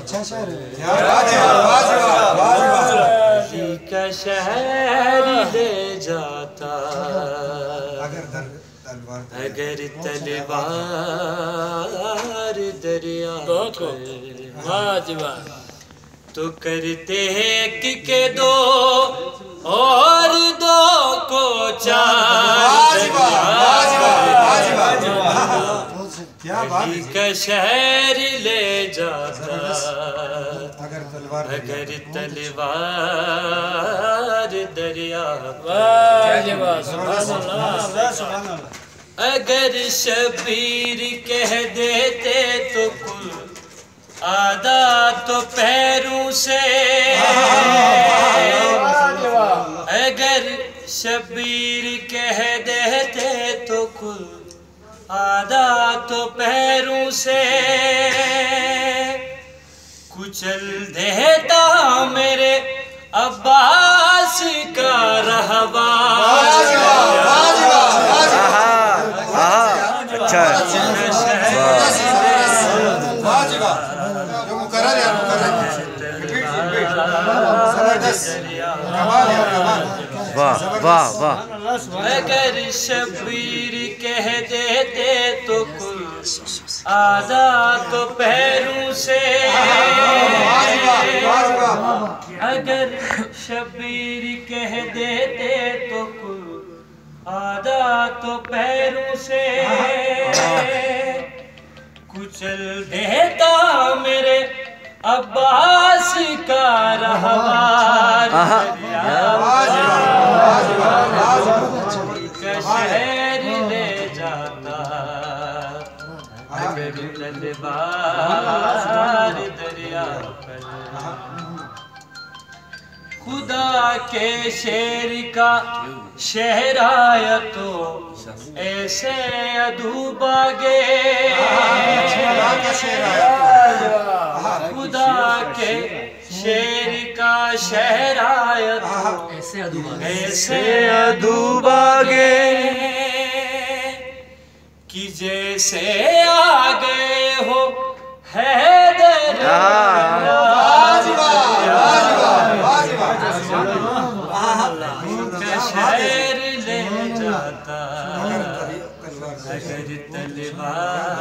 अच्छा शहर है। क्या बात है, अली का शहर ले जाता अगर तलवार दरिया तो करते एक के दो और दो को चार। क्या बात अली का शहर ले जाता अगर तलवार दरिया। अगर शबीर कह देते तो कुल आधा तो पैरों से। अगर शबीर कह देते तो कुल आधा तो पैरों से कुचल देता मेरे अब्बास का रहवा। अच्छा वाह वाह वाह। अगर शबीर कह देते तो कुल आधा तो पैरों से। अगर शबीर कह देते तो कुल आधा तो पैरों से कुचल देता मेरे अब्बास का रहवार। शहर ले जाता अगर तलवार दरिया पर। खुदा के शेर का शहर आया तो ऐसे अधूबागे। खुदा के शेर का शहर आया तो ऐसे अधूबागे कि जैसे आ गए हो हैदर। शहर ले जाता अगर तलवार